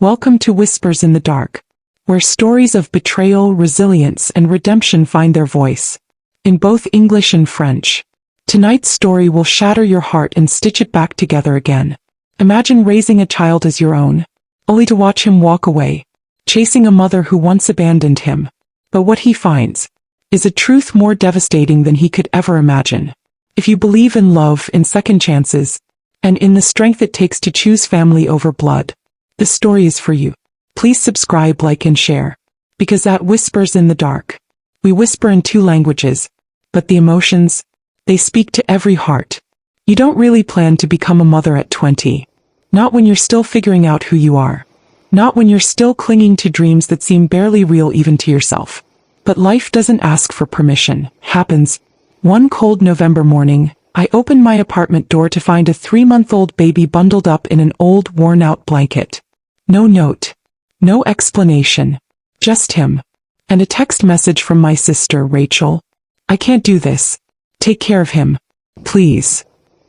Welcome to Whispers in the Dark, where stories of betrayal, resilience, and redemption find their voice, in both English and French. Tonight's story will shatter your heart and stitch it back together again. Imagine raising a child as your own, only to watch him walk away, chasing a mother who once abandoned him. But what he finds is a truth more devastating than he could ever imagine. If you believe in love, in second chances, and in the strength it takes to choose family over blood, this story is for you. Please subscribe, like, and share, because at Whispers in the Dark, we whisper in two languages, but the emotions, they speak to every heart. You don't really plan to become a mother at 20. Not when you're still figuring out who you are. Not when you're still clinging to dreams that seem barely real even to yourself. But life doesn't ask for permission. Happens. One cold November morning, I opened my apartment door to find a 3-month-old baby bundled up in an old, worn-out blanket. No note. No explanation. Just him. And a text message from my sister, Rachel. I can't do this. Take care of him. Please.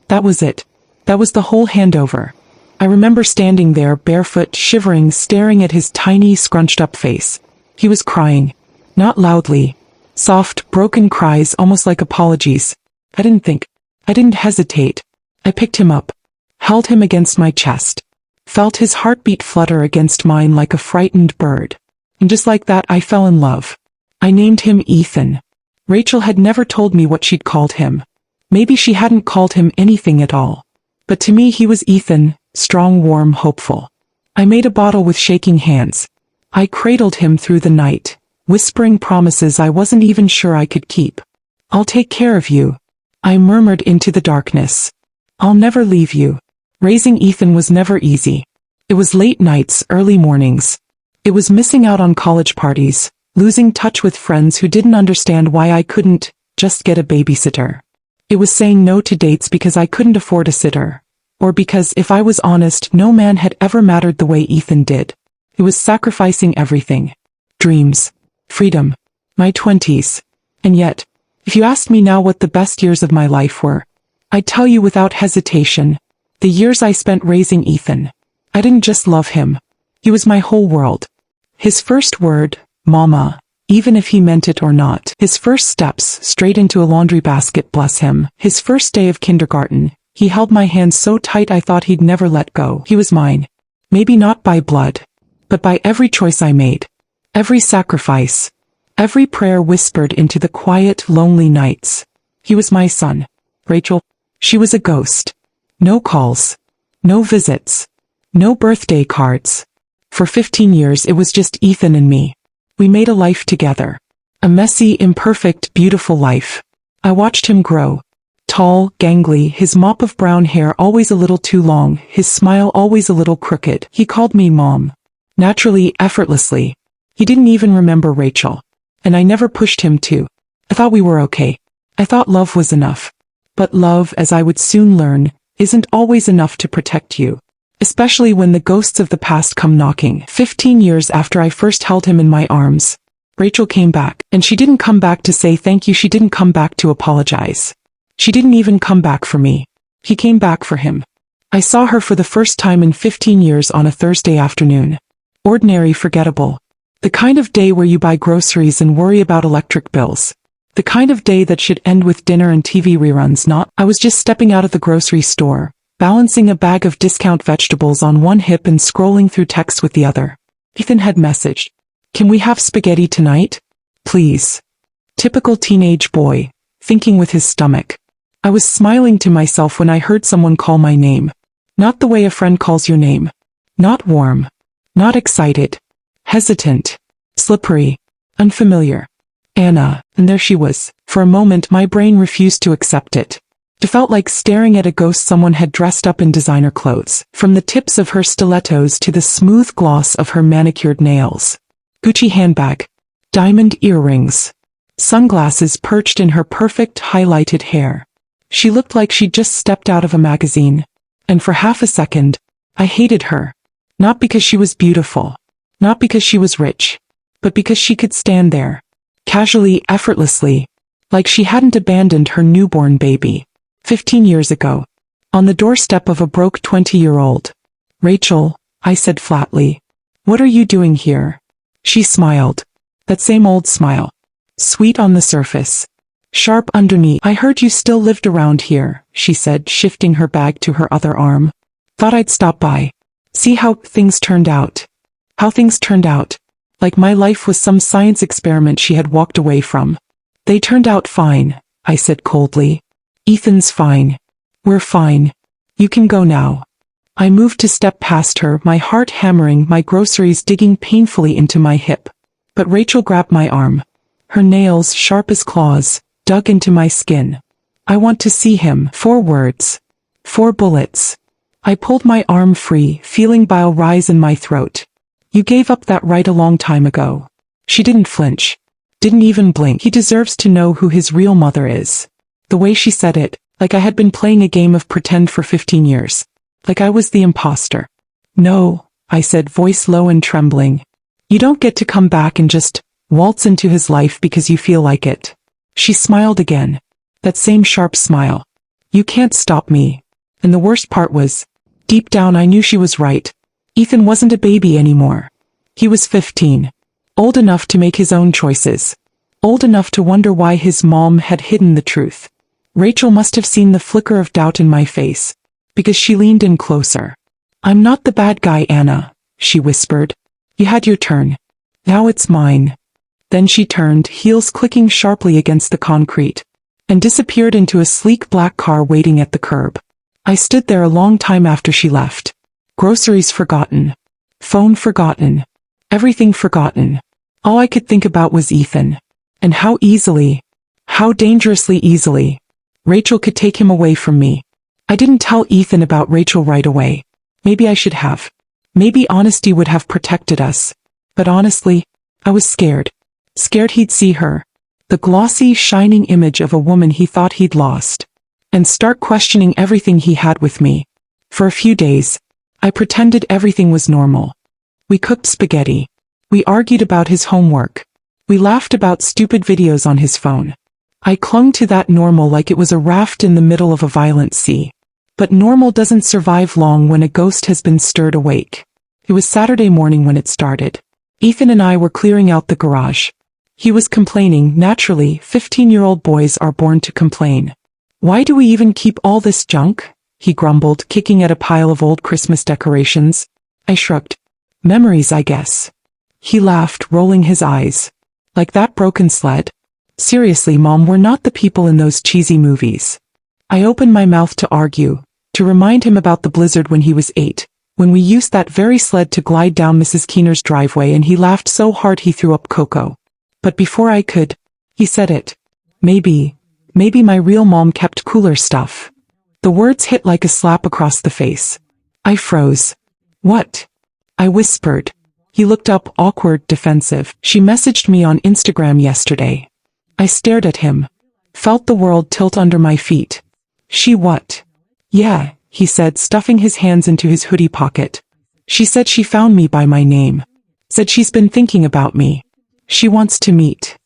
That was it. That was the whole handover. I remember standing there, barefoot, shivering, staring at his tiny, scrunched-up face. He was crying. Not loudly. Soft, broken cries, almost like apologies. I didn't think. I didn't hesitate. I picked him up. Held him against my chest. Felt his heartbeat flutter against mine like a frightened bird. And just like that, I fell in love. I named him Ethan. Rachel had never told me what she'd called him. Maybe she hadn't called him anything at all. But to me he was Ethan, strong, warm, hopeful. I made a bottle with shaking hands. I cradled him through the night, whispering promises I wasn't even sure I could keep. I'll take care of you, I murmured into the darkness. I'll never leave you. Raising Ethan was never easy. It was late nights, early mornings. It was missing out on college parties, losing touch with friends who didn't understand why I couldn't just get a babysitter. It was saying no to dates because I couldn't afford a sitter. Or because, if I was honest, no man had ever mattered the way Ethan did. It was sacrificing everything. Dreams. Freedom. My 20s. And yet, if you asked me now what the best years of my life were, I'd tell you without hesitation. The years I spent raising Ethan. I didn't just love him. He was my whole world. His first word, Mama, even if he meant it or not. His first steps, straight into a laundry basket, bless him. His first day of kindergarten, he held my hand so tight I thought he'd never let go. He was mine. Maybe not by blood, but by every choice I made. Every sacrifice. Every prayer whispered into the quiet, lonely nights. He was my son. Rachel, she was a ghost. No calls. No visits. No birthday cards. For 15 years it was just Ethan and me. We made a life together. A messy, imperfect, beautiful life. I watched him grow. Tall, gangly, his mop of brown hair always a little too long, his smile always a little crooked. He called me Mom. Naturally, effortlessly. He didn't even remember Rachel. And I never pushed him to. I thought we were okay. I thought love was enough. But love, as I would soon learn, isn't always enough to protect you. Especially when the ghosts of the past come knocking. 15 years after I first held him in my arms, Rachel came back. And she didn't come back to say thank you, she didn't come back to apologize. She didn't even come back for me. He came back for him. I saw her for the first time in 15 years on a Thursday afternoon. Ordinary, forgettable. The kind of day where you buy groceries and worry about electric bills. The kind of day that should end with dinner and TV reruns, not. I was just stepping out of the grocery store, balancing a bag of discount vegetables on one hip and scrolling through texts with the other. Ethan had messaged, "Can we have spaghetti tonight? Please." Typical teenage boy, thinking with his stomach. I was smiling to myself when I heard someone call my name. Not the way a friend calls your name. Not warm. Not excited. Hesitant. Slippery. Unfamiliar. Anna. And there she was. For a moment my brain refused to accept it. It felt like staring at a ghost someone had dressed up in designer clothes. From the tips of her stilettos to the smooth gloss of her manicured nails. Gucci handbag. Diamond earrings. Sunglasses perched in her perfect highlighted hair. She looked like she'd just stepped out of a magazine. And for half a second, I hated her. Not because she was beautiful. Not because she was rich. But because she could stand there. Casually, effortlessly. Like she hadn't abandoned her newborn baby. 15 years ago. On the doorstep of a broke 20-year-old. "Rachel," I said flatly. What are you doing here? She smiled. That same old smile. Sweet on the surface. Sharp underneath. I heard you still lived around here, she said, shifting her bag to her other arm. Thought I'd stop by. See how things turned out. How things turned out. Like my life was some science experiment she had walked away from. They turned out fine, I said coldly. Ethan's fine. We're fine. You can go now. I moved to step past her, my heart hammering, my groceries digging painfully into my hip. But Rachel grabbed my arm. Her nails, sharp as claws, dug into my skin. I want to see him. 4 words. 4 bullets. I pulled my arm free, feeling bile rise in my throat. You gave up that right a long time ago. She didn't flinch. Didn't even blink. He deserves to know who his real mother is. The way she said it, like I had been playing a game of pretend for 15 years. Like I was the imposter. No, I said, voice low and trembling. You don't get to come back and just waltz into his life because you feel like it. She smiled again. That same sharp smile. You can't stop me. And the worst part was, deep down I knew she was right. Ethan wasn't a baby anymore. He was 15. Old enough to make his own choices. Old enough to wonder why his mom had hidden the truth. Rachel must have seen the flicker of doubt in my face, because she leaned in closer. I'm not the bad guy, Anna, she whispered. You had your turn. Now it's mine. Then she turned, heels clicking sharply against the concrete, and disappeared into a sleek black car waiting at the curb. I stood there a long time after she left. Groceries forgotten. Phone forgotten. Everything forgotten. All I could think about was Ethan. And how easily, how dangerously easily, Rachel could take him away from me. I didn't tell Ethan about Rachel right away. Maybe I should have. Maybe honesty would have protected us. But honestly, I was scared. Scared he'd see her. The glossy, shining image of a woman he thought he'd lost. And start questioning everything he had with me. For a few days, I pretended everything was normal. We cooked spaghetti. We argued about his homework. We laughed about stupid videos on his phone. I clung to that normal like it was a raft in the middle of a violent sea. But normal doesn't survive long when a ghost has been stirred awake. It was Saturday morning when it started. Ethan and I were clearing out the garage. He was complaining. Naturally, 15-year-old boys are born to complain. Why do we even keep all this junk? He grumbled, kicking at a pile of old Christmas decorations. I shrugged. Memories, I guess. He laughed, rolling his eyes. Like that broken sled? Seriously, Mom, we're not the people in those cheesy movies. I opened my mouth to argue, to remind him about the blizzard when he was 8, when we used that very sled to glide down Mrs. Keener's driveway, and he laughed so hard he threw up cocoa. But before I could, he said it. Maybe my real mom kept cooler stuff. The words hit like a slap across the face. I froze. What? I whispered. He looked up, awkward, defensive. She messaged me on Instagram yesterday. I stared at him. Felt the world tilt under my feet. She what? Yeah, he said, stuffing his hands into his hoodie pocket. She said she found me by my name. Said she's been thinking about me. She wants to meet.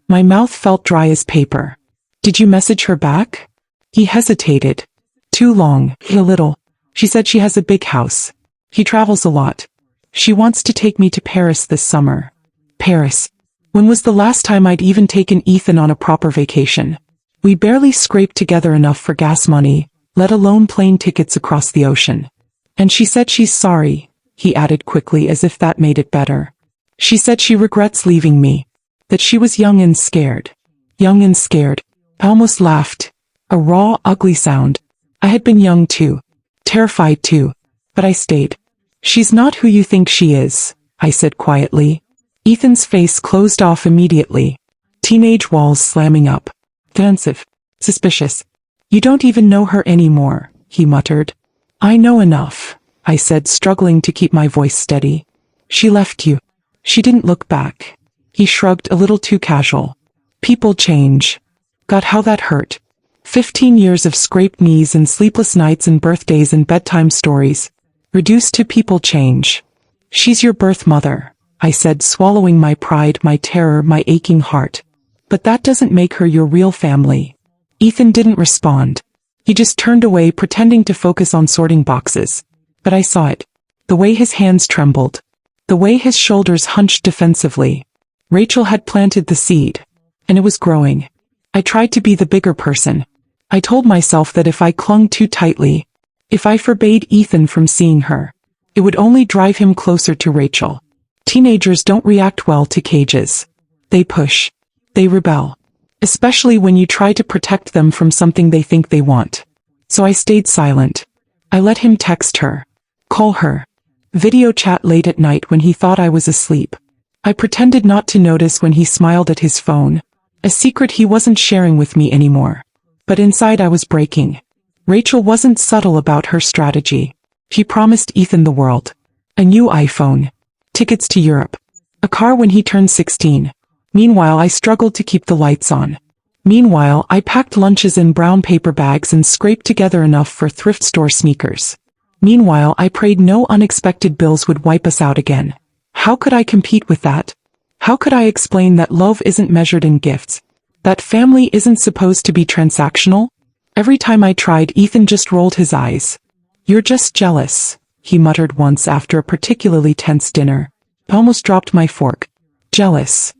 My mouth felt dry as paper. Did you message her back? He hesitated. Too long, a little. She said she has a big house. He travels a lot. She wants to take me to Paris this summer. Paris. When was the last time I'd even taken Ethan on a proper vacation? We barely scraped together enough for gas money, let alone plane tickets across the ocean. And she said she's sorry, he added quickly as if that made it better. She said she regrets leaving me. That she was young and scared. Young and scared. I almost laughed. A raw, ugly sound. I had been young too. Terrified too. But I stayed. She's not who you think she is, I said quietly. Ethan's face closed off immediately. Teenage walls slamming up. Defensive. Suspicious. You don't even know her anymore, he muttered. I know enough, I said, struggling to keep my voice steady. She left you. She didn't look back. He shrugged, a little too casual. People change. God, how that hurt. 15 years of scraped knees and sleepless nights and birthdays and bedtime stories. Reduced to people change. She's your birth mother, I said, swallowing my pride, my terror, my aching heart. But that doesn't make her your real family. Ethan didn't respond. He just turned away, pretending to focus on sorting boxes. But I saw it. The way his hands trembled. the way his shoulders hunched defensively. Rachel had planted the seed, and it was growing. I tried to be the bigger person. I told myself that if I clung too tightly, if I forbade Ethan from seeing her, it would only drive him closer to Rachel. Teenagers don't react well to cages. They push. They rebel. Especially when you try to protect them from something they think they want. So I stayed silent. I let him text her, call her, video chat late at night when he thought I was asleep. I pretended not to notice when he smiled at his phone, a secret he wasn't sharing with me anymore. But inside I was breaking. Rachel wasn't subtle about her strategy. She promised Ethan the world. A new iPhone. Tickets to Europe. A car when he turned 16. Meanwhile I struggled to keep the lights on. Meanwhile I packed lunches in brown paper bags and scraped together enough for thrift store sneakers. Meanwhile I prayed no unexpected bills would wipe us out again. How could I compete with that? How could I explain that love isn't measured in gifts? That family isn't supposed to be transactional? Every time I tried, Ethan just rolled his eyes. "You're just jealous," he muttered once after a particularly tense dinner. I almost dropped my fork. "Jealous?"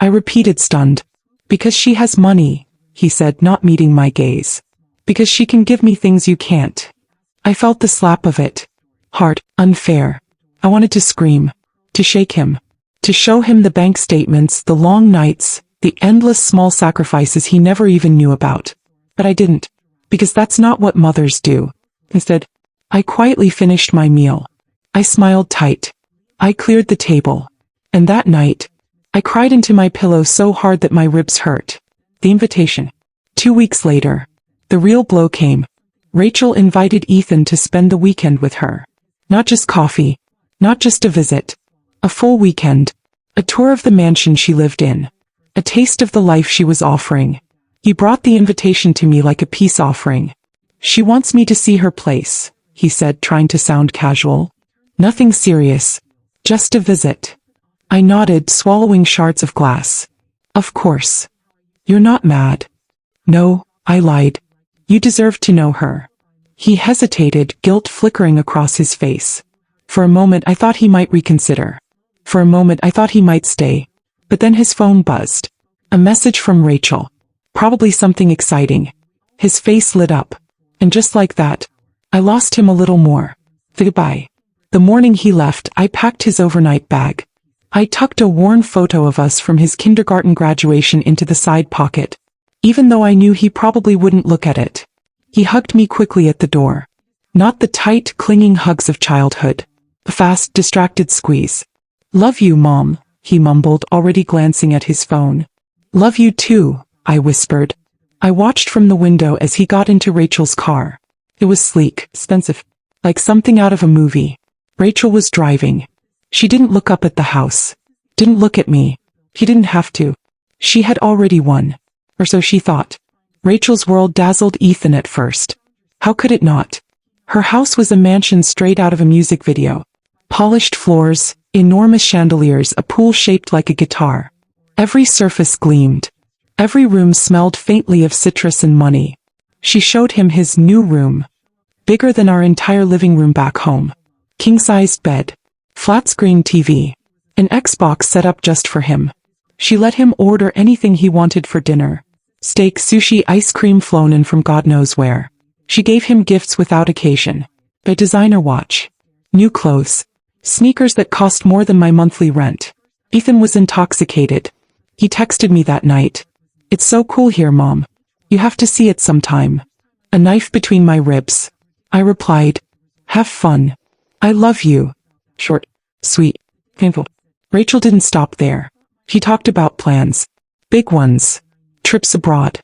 I repeated, stunned. "Because she has money," he said, not meeting my gaze. "Because she can give me things you can't." I felt the slap of it. Hard, unfair. I wanted to scream. To shake him. To show him the bank statements, the long nights, the endless small sacrifices he never even knew about. But I didn't. Because that's not what mothers do. Instead, I quietly finished my meal. I smiled tight. I cleared the table. And that night, I cried into my pillow so hard that my ribs hurt. The invitation. 2 weeks later, the real blow came. Rachel invited Ethan to spend the weekend with her. Not just coffee. Not just a visit. A full weekend. A tour of the mansion she lived in. A taste of the life she was offering. He brought the invitation to me like a peace offering. "She wants me to see her place," he said, trying to sound casual. "Nothing serious. Just a visit." I nodded, swallowing shards of glass. "Of course. You're not mad." "No," I lied. "You deserve to know her." He hesitated, guilt flickering across his face. For a moment I thought he might reconsider. For a moment I thought he might stay. But then his phone buzzed. A message from Rachel. Probably something exciting. His face lit up. And just like that, I lost him a little more. Goodbye. The morning he left, I packed his overnight bag. I tucked a worn photo of us from his kindergarten graduation into the side pocket, even though I knew he probably wouldn't look at it. He hugged me quickly at the door. Not the tight, clinging hugs of childhood. A fast, distracted squeeze. "Love you, Mom," he mumbled, already glancing at his phone. "Love you too," I whispered. I watched from the window as he got into Rachel's car. It was sleek, expensive, like something out of a movie. Rachel was driving. She didn't look up at the house. Didn't look at me. He didn't have to. She had already won. Or so she thought. Rachel's world dazzled Ethan at first. How could it not? Her house was a mansion straight out of a music video. Polished floors, enormous chandeliers, a pool shaped like a guitar. Every surface gleamed. Every room smelled faintly of citrus and money. She showed him his new room. Bigger than our entire living room back home. King-sized bed. Flat-screen TV. An Xbox set up just for him. She let him order anything he wanted for dinner. Steak, sushi, ice cream flown in from God knows where. She gave him gifts without occasion. A designer watch. New clothes. Sneakers that cost more than my monthly rent. Ethan was intoxicated. He texted me that night. "It's so cool here, Mom. You have to see it sometime." A knife between my ribs. I replied, "Have fun. I love you." Short, sweet, painful. Rachel didn't stop there. She talked about plans. Big ones. Trips abroad.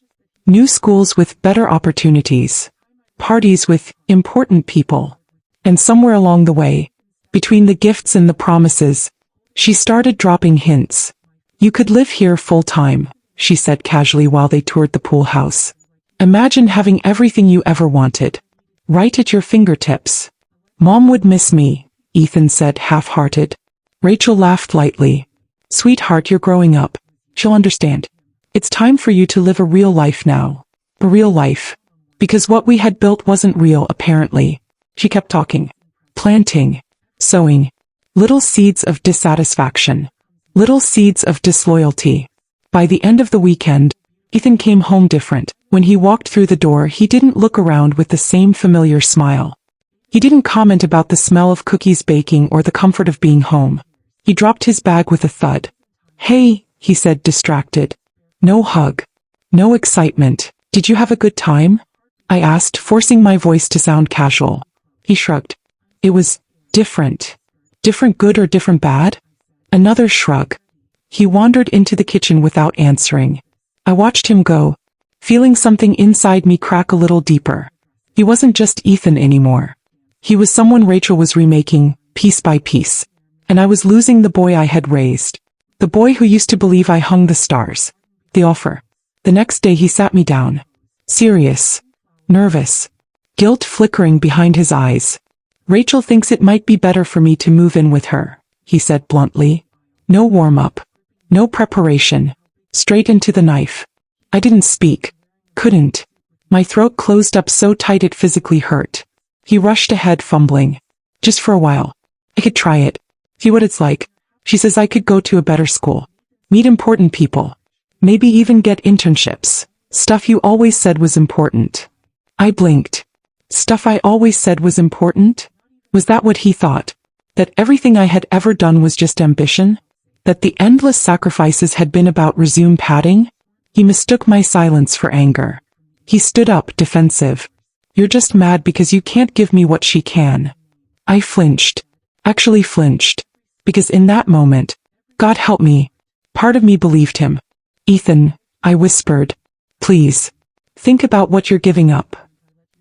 New schools with better opportunities. Parties with important people. And somewhere along the way, between the gifts and the promises, she started dropping hints. "You could live here full-time," she said casually while they toured the pool house. "Imagine having everything you ever wanted. Right at your fingertips." "Mom would miss me," Ethan said, half-hearted. Rachel laughed lightly. "Sweetheart, you're growing up. She'll understand. It's time for you to live a real life now. A real life. Because what we had built wasn't real, apparently." She kept talking. Planting. Sowing. Little seeds of dissatisfaction. Little seeds of disloyalty. By the end of the weekend, Ethan came home different. When he walked through the door, he didn't look around with the same familiar smile. He didn't comment about the smell of cookies baking or the comfort of being home. He dropped his bag with a thud. "Hey," he said, distracted. No hug. No excitement. "Did you have a good time?" I asked, forcing my voice to sound casual. He shrugged. "It was different." "Different good or different bad?" Another shrug. He wandered into the kitchen without answering. I watched him go, feeling something inside me crack a little deeper. He wasn't just Ethan anymore. He was someone Rachel was remaking, piece by piece. And I was losing the boy I had raised. The boy who used to believe I hung the stars. The offer. The next day he sat me down. Serious. Nervous. Guilt flickering behind his eyes. "Rachel thinks it might be better for me to move in with her," he said bluntly. No warm-up. No preparation. Straight into the knife. I didn't speak. Couldn't. My throat closed up so tight it physically hurt. He rushed ahead, fumbling. "Just for a while. I could try it. See what it's like. She says I could go to a better school. Meet important people. Maybe even get internships. Stuff you always said was important." I blinked. Stuff I always said was important? Was that what he thought? That everything I had ever done was just ambition? That the endless sacrifices had been about resume padding? He mistook my silence for anger. He stood up, defensive. "You're just mad because you can't give me what she can." I flinched. Actually flinched. Because in that moment, God help me, part of me believed him. "Ethan," I whispered, "please, think about what you're giving up."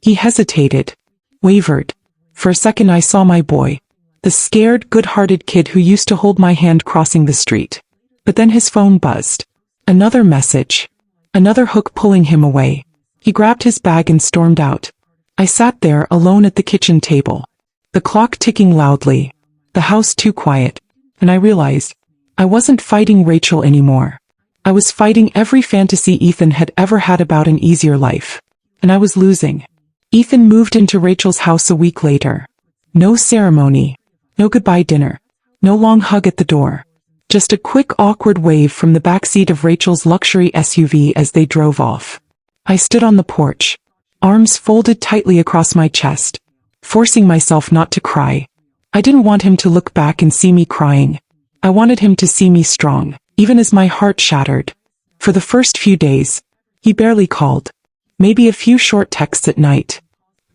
He hesitated. Wavered. For a second I saw my boy. The scared, good-hearted kid who used to hold my hand crossing the street. But then his phone buzzed. Another message. Another hook pulling him away. He grabbed his bag and stormed out. I sat there alone at the kitchen table. The clock ticking loudly. The house too quiet. And I realized I wasn't fighting Rachel anymore. I was fighting every fantasy Ethan had ever had about an easier life. And I was losing. Ethan moved into Rachel's house a week later. No ceremony. No goodbye dinner. No long hug at the door. Just a quick awkward wave from the backseat of Rachel's luxury SUV as they drove off. I stood on the porch, arms folded tightly across my chest, forcing myself not to cry. I didn't want him to look back and see me crying. I wanted him to see me strong, even as my heart shattered. For the first few days, he barely called. Maybe a few short texts at night.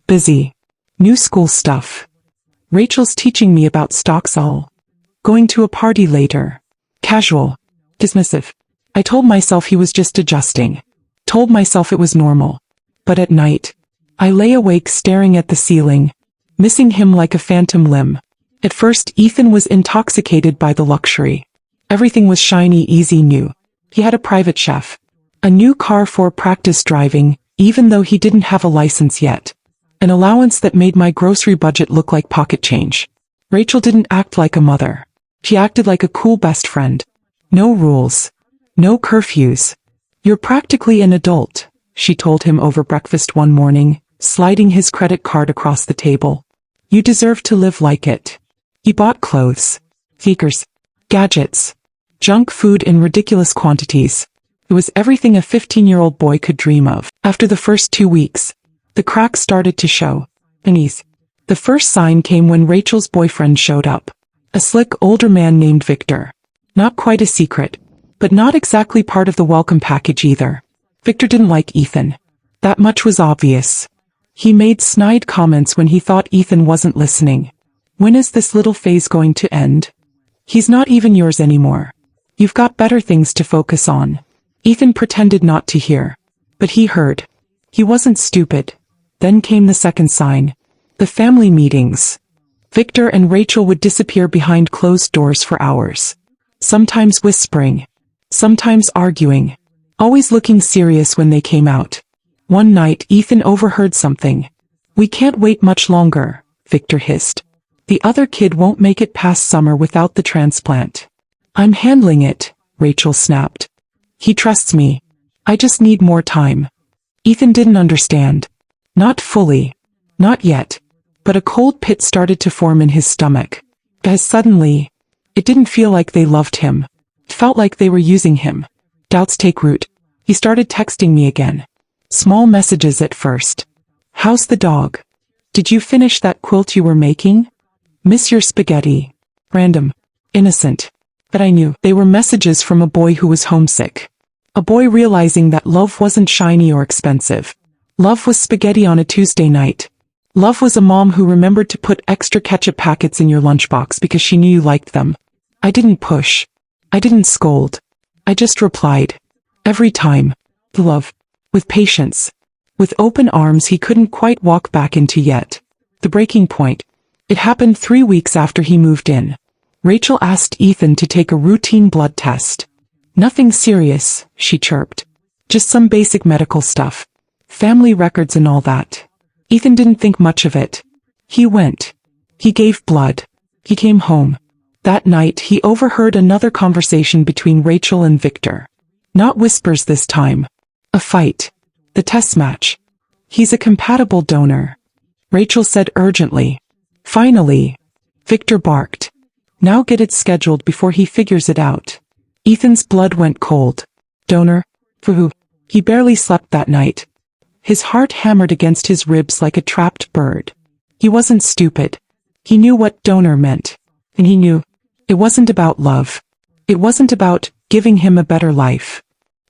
Busy. New school stuff. Rachel's teaching me about stocks all. Going to a party later. Casual. Dismissive. I told myself he was just adjusting. Told myself it was normal. But at night, I lay awake staring at the ceiling, missing him like a phantom limb. At first, Ethan was intoxicated by the luxury. Everything was shiny, easy, new. He had a private chef. A new car for practice driving, even though he didn't have a license yet. An allowance that made my grocery budget look like pocket change. Rachel didn't act like a mother. She acted like a cool best friend. No rules. No curfews. "You're practically an adult," she told him over breakfast one morning, sliding his credit card across the table. "You deserve to live like it." He bought clothes, sneakers, gadgets, junk food in ridiculous quantities. It was everything a 15-year-old boy could dream of. After the first 2 weeks, the cracks started to show. Unease. The first sign came when Rachel's boyfriend showed up. A slick, older man named Victor. Not quite a secret, but not exactly part of the welcome package either. Victor didn't like Ethan. That much was obvious. He made snide comments when he thought Ethan wasn't listening. "When is this little phase going to end? He's not even yours anymore. You've got better things to focus on." Ethan pretended not to hear. But he heard. He wasn't stupid. Then came the second sign. The family meetings. Victor and Rachel would disappear behind closed doors for hours. Sometimes whispering. Sometimes arguing. Always looking serious when they came out. One night, Ethan overheard something. "We can't wait much longer," Victor hissed. "The other kid won't make it past summer without the transplant." "I'm handling it," Rachel snapped. "He trusts me. I just need more time." Ethan didn't understand. Not fully. Not yet. But a cold pit started to form in his stomach. As suddenly, it didn't feel like they loved him. It felt like they were using him. Doubts take root. He started texting me again. Small messages at first. How's the dog? Did you finish that quilt you were making? Miss your spaghetti. Random. Innocent. But I knew they were messages from a boy who was homesick. A boy realizing that love wasn't shiny or expensive. Love was spaghetti on a Tuesday night. Love was a mom who remembered to put extra ketchup packets in your lunchbox because she knew you liked them. I didn't push. I didn't scold. I just replied. Every time. Love. With patience. With open arms he couldn't quite walk back into yet. The breaking point. It happened 3 weeks after he moved in. Rachel asked Ethan to take a routine blood test. Nothing serious, she chirped. Just some basic medical stuff. Family records and all that. Ethan didn't think much of it. He went. He gave blood. He came home. That night he overheard another conversation between Rachel and Victor. Not whispers this time. A fight. The test match. He's a compatible donor. Rachel said urgently. Finally. Victor barked. Now get it scheduled before he figures it out. Ethan's blood went cold. Donor? For who? He barely slept that night. His heart hammered against his ribs like a trapped bird. He wasn't stupid. He knew what donor meant. And he knew it wasn't about love. It wasn't about giving him a better life.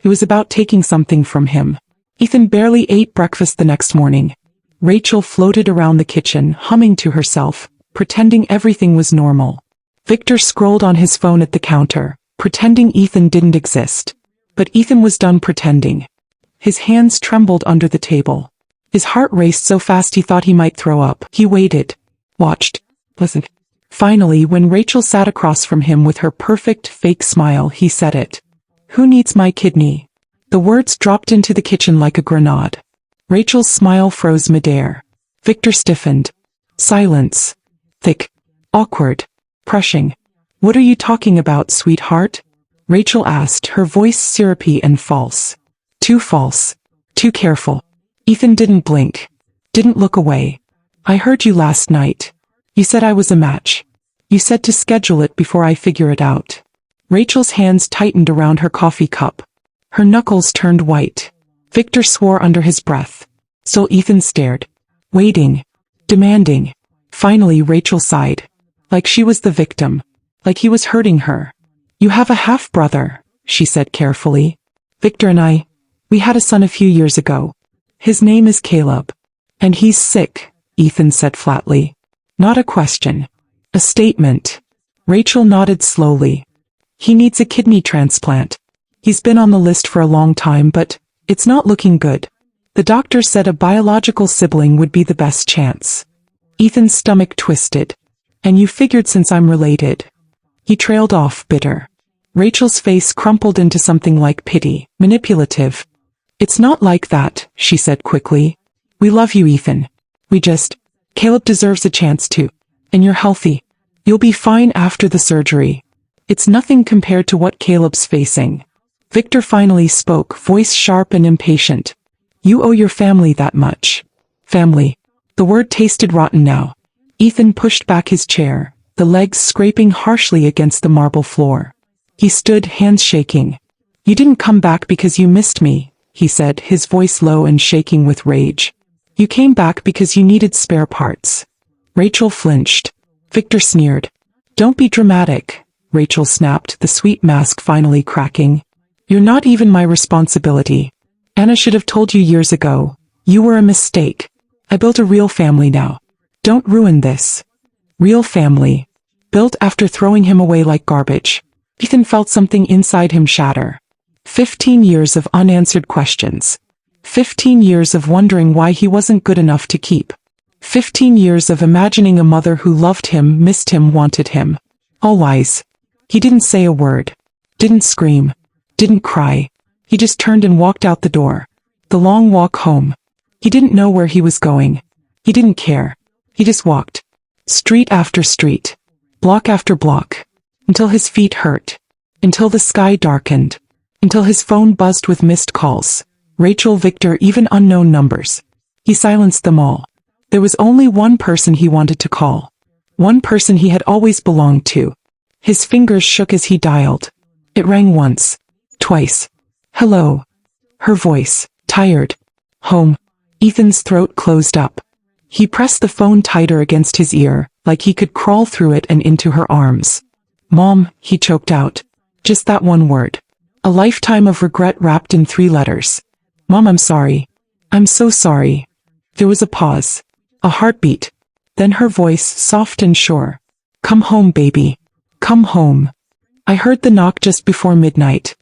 It was about taking something from him. Ethan barely ate breakfast the next morning. Rachel floated around the kitchen, humming to herself, pretending everything was normal. Victor scrolled on his phone at the counter, pretending Ethan didn't exist. But Ethan was done pretending. His hands trembled under the table. His heart raced so fast he thought he might throw up. He waited. Watched. Listened. Finally, when Rachel sat across from him with her perfect fake smile, he said it. Who needs my kidney? The words dropped into the kitchen like a grenade. Rachel's smile froze midair. Victor stiffened. Silence. Thick. Awkward. Crushing. What are you talking about, sweetheart? Rachel asked, her voice syrupy and false. Too false. Too careful. Ethan didn't blink. Didn't look away. I heard you last night. You said I was a match. You said to schedule it before I figure it out. Rachel's hands tightened around her coffee cup. Her knuckles turned white. Victor swore under his breath. So Ethan stared. Waiting. Demanding. Finally Rachel sighed. Like she was the victim. Like he was hurting her. You have a half-brother, she said carefully. Victor and we had a son a few years ago. His name is Caleb. And he's sick, Ethan said flatly. Not a question. A statement. Rachel nodded slowly. He needs a kidney transplant. He's been on the list for a long time, but it's not looking good. The doctor said a biological sibling would be the best chance. Ethan's stomach twisted. And you figured since I'm related. He trailed off, bitter. Rachel's face crumpled into something like pity, manipulative. It's not like that, she said quickly. We love you, Ethan. Caleb deserves a chance to. And you're healthy. You'll be fine after the surgery. It's nothing compared to what Caleb's facing. Victor finally spoke, voice sharp and impatient. You owe your family that much. Family. The word tasted rotten now. Ethan pushed back his chair, the legs scraping harshly against the marble floor. He stood, hands shaking. You didn't come back because you missed me, he said, his voice low and shaking with rage. You came back because you needed spare parts. Rachel flinched. Victor sneered. Don't be dramatic, Rachel snapped, the sweet mask finally cracking. You're not even my responsibility. Anna should have told you years ago. You were a mistake. I built a real family now. Don't ruin this. Real family. Built after throwing him away like garbage. Ethan felt something inside him shatter. 15 years of unanswered questions. 15 years of wondering why he wasn't good enough to keep. 15 years of imagining a mother who loved him, missed him, wanted him. All lies. He didn't say a word. Didn't scream. Didn't cry. He just turned and walked out the door. The long walk home. He didn't know where he was going. He didn't care. He just walked. Street after street. Block after block. Until his feet hurt. Until the sky darkened. Until his phone buzzed with missed calls. Rachel, Victor, even unknown numbers. He silenced them all. There was only one person he wanted to call. One person he had always belonged to. His fingers shook as he dialed. It rang once. Twice. Hello. Her voice, tired. Home. Ethan's throat closed up. He pressed the phone tighter against his ear, like he could crawl through it and into her arms. Mom, he choked out. Just that one word. A lifetime of regret wrapped in 3 letters. Mom, I'm sorry. I'm so sorry. There was a pause. A heartbeat. Then her voice, soft and sure. Come home, baby. Come home. I heard the knock just before midnight.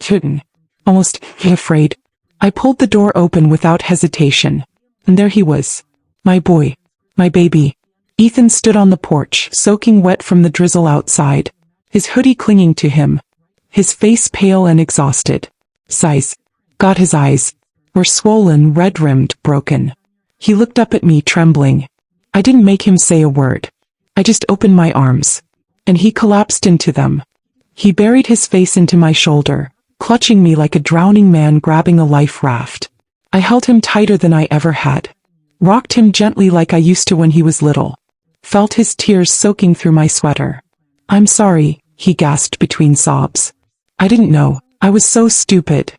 Almost afraid. I pulled the door open without hesitation. And there he was. My boy. My baby. Ethan stood on the porch, soaking wet from the drizzle outside. His hoodie clinging to him. His face pale and exhausted. Sighs. God, his eyes were swollen, red-rimmed, broken. He looked up at me, trembling. I didn't make him say a word. I just opened my arms. And he collapsed into them. He buried his face into my shoulder, clutching me like a drowning man grabbing a life raft. I held him tighter than I ever had. Rocked him gently like I used to when he was little. Felt his tears soaking through my sweater. I'm sorry, he gasped between sobs. I didn't know. I was so stupid.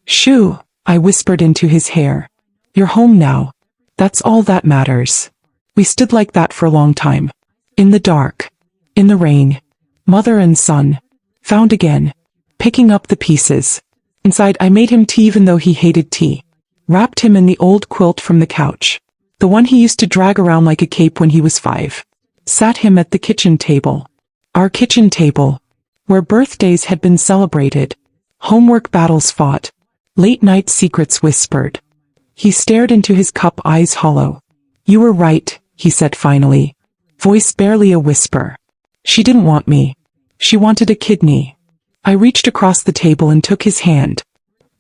Shoo, I whispered into his hair. You're home now. That's all that matters. We stood like that for a long time. In the dark. In the rain. Mother and son. Found again. Picking up the pieces. Inside, I made him tea even though he hated tea. Wrapped him in the old quilt from the couch. The one he used to drag around like a cape when he was 5. Sat him at the kitchen table. Our kitchen table. Where birthdays had been celebrated. Homework battles fought. Late night secrets whispered. He stared into his cup, eyes hollow. You were right, he said finally. Voice barely a whisper. She didn't want me. She wanted a kidney. I reached across the table and took his hand.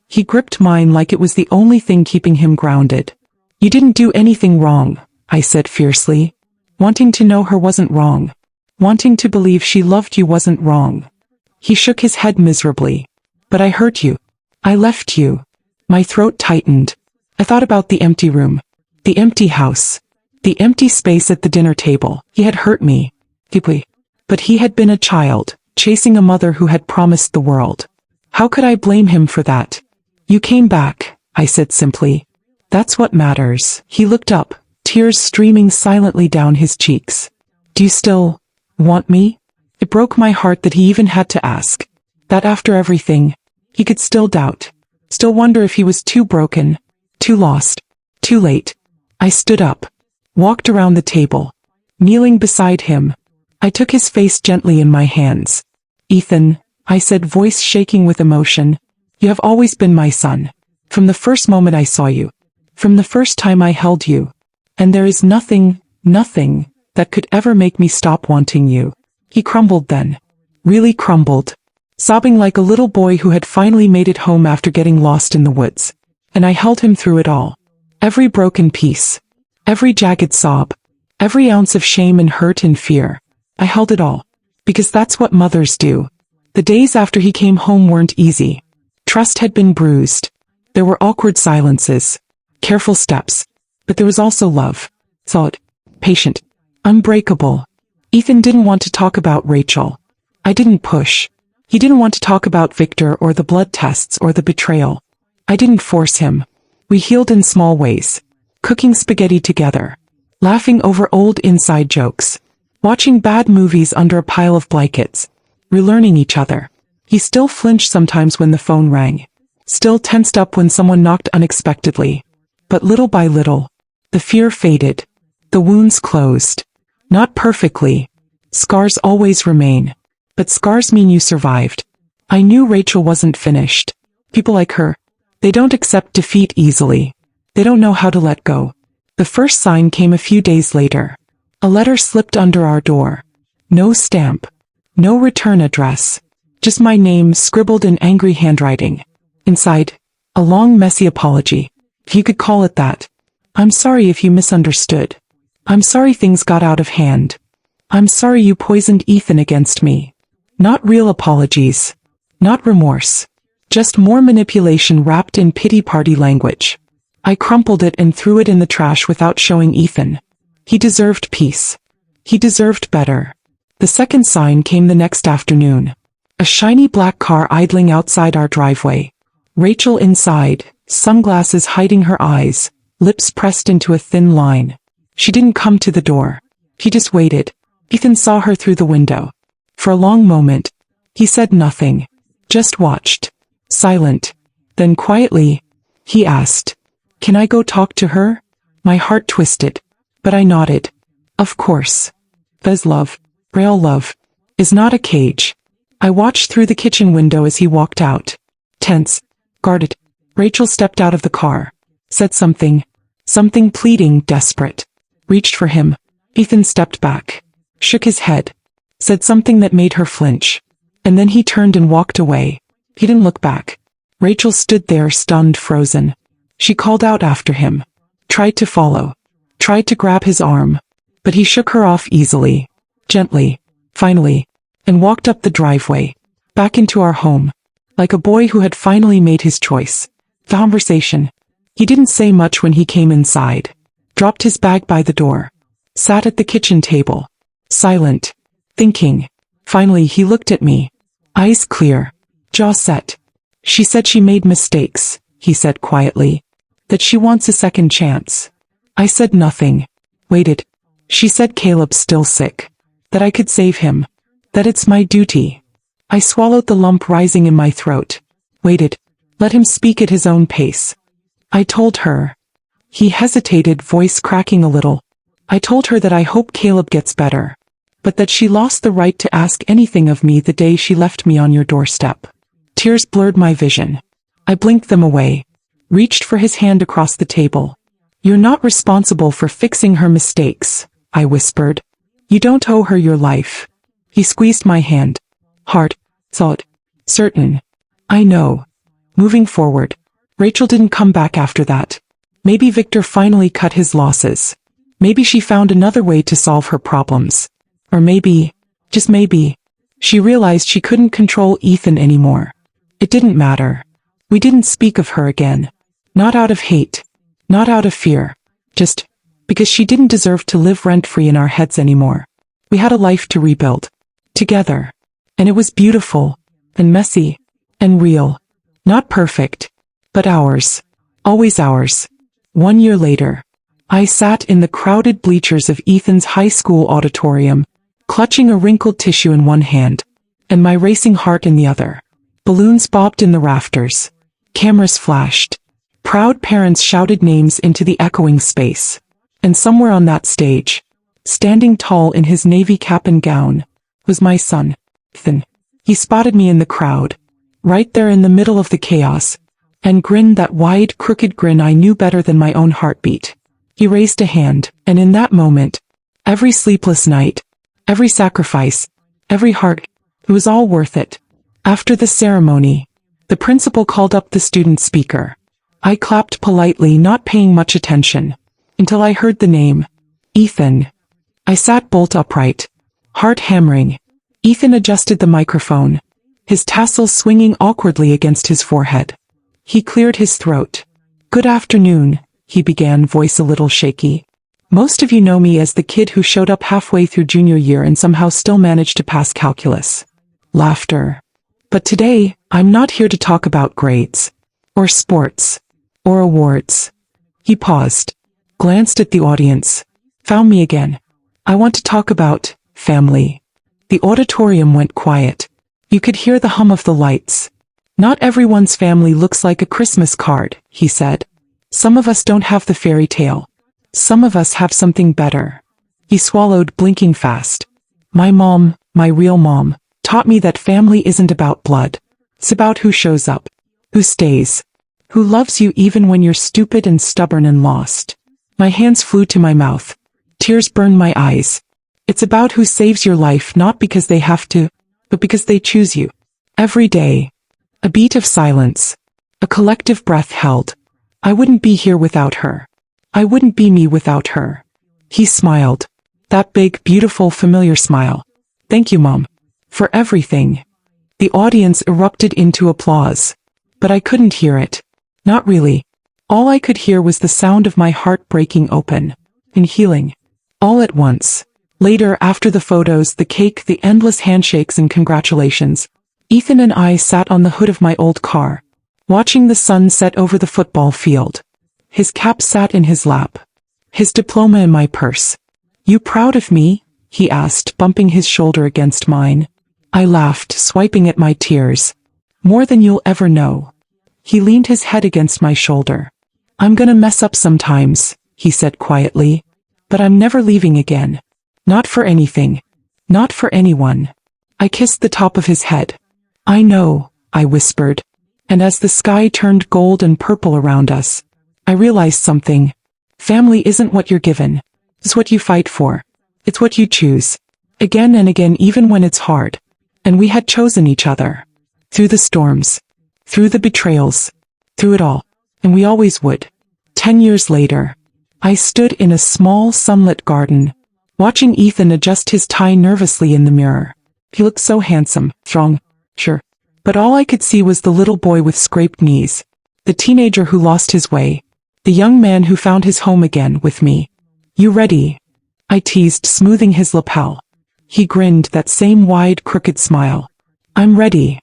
He gripped mine like it was the only thing keeping him grounded. You didn't do anything wrong, I said fiercely. Wanting to know her wasn't wrong. Wanting to believe she loved you wasn't wrong. He shook his head miserably. But I hurt you. I left you. My throat tightened. I thought about the empty room. The empty house. The empty space at the dinner table. He had hurt me. Deeply. But he had been a child, chasing a mother who had promised the world. How could I blame him for that? You came back, I said simply. That's what matters. He looked up, tears streaming silently down his cheeks. Do you still want me? It broke my heart that he even had to ask. That after everything, he could still doubt. Still wonder if he was too broken, too lost, too late. I stood up, walked around the table, kneeling beside him. I took his face gently in my hands. Ethan, I said, voice shaking with emotion, you have always been my son. From the first moment I saw you. From the first time I held you. And there is nothing, that could ever make me stop wanting you. He crumbled then. Really crumbled. Sobbing like a little boy who had finally made it home after getting lost in the woods. And I held him through it all. Every broken piece. Every jagged sob. Every ounce of shame and hurt and fear. I held it all. Because that's what mothers do. The days after he came home weren't easy. Trust had been bruised. There were awkward silences. Careful steps. But there was also love. Solid. Patient. Unbreakable. Ethan didn't want to talk about Rachel. I didn't push. He didn't want to talk about Victor or the blood tests or the betrayal. I didn't force him. We healed in small ways. Cooking spaghetti together. Laughing over old inside jokes. Watching bad movies under a pile of blankets. Relearning each other. He still flinched sometimes when the phone rang. Still tensed up when someone knocked unexpectedly. But little by little, the fear faded. The wounds closed. Not perfectly. Scars always remain. But scars mean you survived. I knew Rachel wasn't finished. People like her, they don't accept defeat easily. They don't know how to let go. The first sign came a few days later. A letter slipped under our door. No stamp. No return address. Just my name scribbled in angry handwriting. Inside, a long messy apology. If you could call it that. I'm sorry if you misunderstood. I'm sorry things got out of hand. I'm sorry you poisoned Ethan against me. Not real apologies. Not remorse. Just more manipulation wrapped in pity party language. I crumpled it and threw it in the trash without showing Ethan. He deserved peace. He deserved better. The second sign came the next afternoon. A shiny black car idling outside our driveway. Rachel inside, sunglasses hiding her eyes, lips pressed into a thin line. She didn't come to the door. He just waited. Ethan saw her through the window. For a long moment, he said nothing. Just watched. Silent. Then quietly, he asked, "Can I go talk to her?" My heart twisted, but I nodded. Of course. Bez love, real love, is not a cage. I watched through the kitchen window as he walked out. Tense, guarded. Rachel stepped out of the car. Said something pleading, desperate. Reached for him. Ethan stepped back. Shook his head. Said something that made her flinch. And then he turned and walked away. He didn't look back. Rachel stood there, stunned, frozen. She called out after him. Tried to follow. Tried to grab his arm. But he shook her off easily. Gently. Finally. And walked up the driveway. Back into our home. Like a boy who had finally made his choice. The conversation. He didn't say much when he came inside. Dropped his bag by the door. Sat at the kitchen table. Silent. Thinking. Finally he looked at me. Eyes clear. Jaw set. She said she made mistakes, he said quietly. That she wants a second chance. I said nothing. Waited. She said Caleb's still sick. That I could save him. That it's my duty. I swallowed the lump rising in my throat. Waited. Let him speak at his own pace. I told her. He hesitated, voice cracking a little. I told her that I hope Caleb gets better. But that she lost the right to ask anything of me the day she left me on your doorstep. Tears blurred my vision. I blinked them away. Reached for his hand across the table. You're not responsible for fixing her mistakes, I whispered. You don't owe her your life. He squeezed my hand. Hard. Thought. Certain. I know. Moving forward. Rachel didn't come back after that. Maybe Victor finally cut his losses. Maybe she found another way to solve her problems. Or maybe, just maybe, she realized she couldn't control Ethan anymore. It didn't matter. We didn't speak of her again. Not out of hate. Not out of fear. Just because she didn't deserve to live rent-free in our heads anymore. We had a life to rebuild. Together. And it was beautiful. And messy. And real. Not perfect. But ours. Always ours. 1 year later. I sat in the crowded bleachers of Ethan's high school auditorium, clutching a wrinkled tissue in one hand, and my racing heart in the other. Balloons bobbed in the rafters. Cameras flashed. Proud parents shouted names into the echoing space. And somewhere on that stage, standing tall in his navy cap and gown, was my son, Ethan. He spotted me in the crowd, right there in the middle of the chaos, and grinned that wide, crooked grin I knew better than my own heartbeat. He raised a hand, and in that moment, every sleepless night, every sacrifice, every heart, it was all worth it. After the ceremony, the principal called up the student speaker. I clapped politely, not paying much attention, until I heard the name, Ethan. I sat bolt upright, heart hammering. Ethan adjusted the microphone, his tassels swinging awkwardly against his forehead. He cleared his throat. Good afternoon, he began, voice a little shaky. Most of you know me as the kid who showed up halfway through junior year and somehow still managed to pass calculus. Laughter. But today, I'm not here to talk about grades, or sports, or awards. He paused, glanced at the audience, found me again. I want to talk about family. The auditorium went quiet. You could hear the hum of the lights. Not everyone's family looks like a Christmas card, he said. Some of us don't have the fairy tale. Some of us have something better. He swallowed, blinking fast. My mom, my real mom, taught me that family isn't about blood. It's about who shows up, who stays, who loves you even when you're stupid and stubborn and lost. My hands flew to my mouth. Tears burned my eyes. It's about who saves your life not because they have to, but because they choose you. Every day. A beat of silence. A collective breath held. I wouldn't be here without her. I wouldn't be me without her. He smiled. That big, beautiful, familiar smile. Thank you, Mom. For everything. The audience erupted into applause. But I couldn't hear it. Not really. All I could hear was the sound of my heart breaking open. And healing. All at once. Later, after the photos, the cake, the endless handshakes and congratulations, Ethan and I sat on the hood of my old car, watching the sun set over the football field. His cap sat in his lap, his diploma in my purse. "You proud of me?" he asked, bumping his shoulder against mine. I laughed, swiping at my tears. "More than you'll ever know." He leaned his head against my shoulder. "I'm gonna mess up sometimes," he said quietly, "but I'm never leaving again. Not for anything. Not for anyone." I kissed the top of his head. "I know," I whispered, and as the sky turned gold and purple around us, I realized something. Family isn't what you're given. It's what you fight for. It's what you choose. Again and again, even when it's hard. And we had chosen each other. Through the storms. Through the betrayals. Through it all. And we always would. 10 years later, I stood in a small sunlit garden, watching Ethan adjust his tie nervously in the mirror. He looked so handsome, strong, sure. But all I could see was the little boy with scraped knees. The teenager who lost his way. The young man who found his home again with me. "You ready?" I teased, smoothing his lapel. He grinned, that same wide, crooked smile. "I'm ready."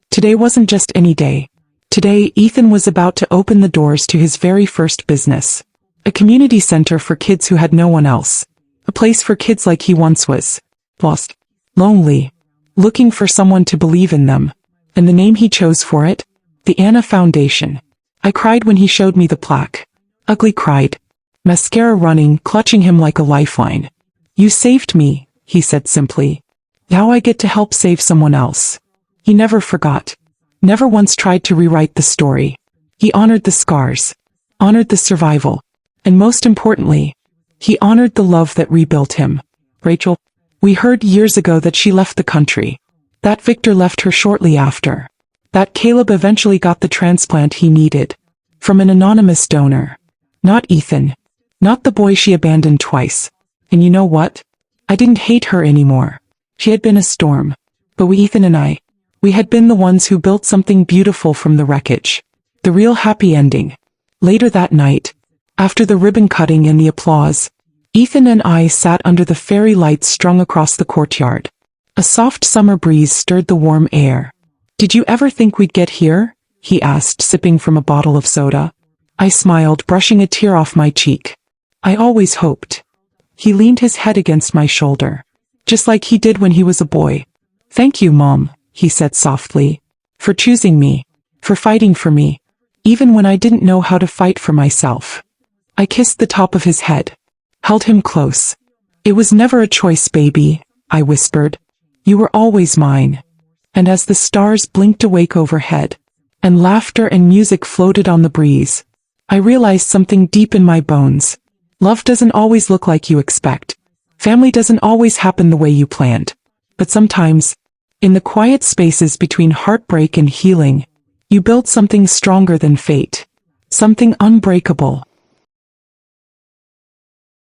Today wasn't just any day. Today, Ethan was about to open the doors to his very first business. A community center for kids who had no one else. A place for kids like he once was. Lost. Lonely. Looking for someone to believe in them. And the name he chose for it? The Anna Foundation. I cried when he showed me the plaque. Ugly cried. Mascara running, clutching him like a lifeline. "You saved me," he said simply. "Now I get to help save someone else." He never forgot. Never once tried to rewrite the story. He honored the scars. Honored the survival. And most importantly, he honored the love that rebuilt him. Rachel, we heard years ago that she left the country. That Victor left her shortly after. That Caleb eventually got the transplant he needed. From an anonymous donor. Not Ethan. Not the boy she abandoned twice. And you know what? I didn't hate her anymore. She had been a storm. But Ethan and I, we had been the ones who built something beautiful from the wreckage. The real happy ending. Later that night, after the ribbon cutting and the applause, Ethan and I sat under the fairy lights strung across the courtyard. A soft summer breeze stirred the warm air. "Did you ever think we'd get here?" he asked, sipping from a bottle of soda. I smiled, brushing a tear off my cheek. "I always hoped." He leaned his head against my shoulder, just like he did when he was a boy. "Thank you, Mom," he said softly, "for choosing me, for fighting for me, even when I didn't know how to fight for myself." I kissed the top of his head, held him close. "It was never a choice, baby," I whispered. "You were always mine." And as the stars blinked awake overhead, and laughter and music floated on the breeze, I realized something deep in my bones. Love doesn't always look like you expect. Family doesn't always happen the way you planned. But sometimes, in the quiet spaces between heartbreak and healing, you build something stronger than fate. Something unbreakable.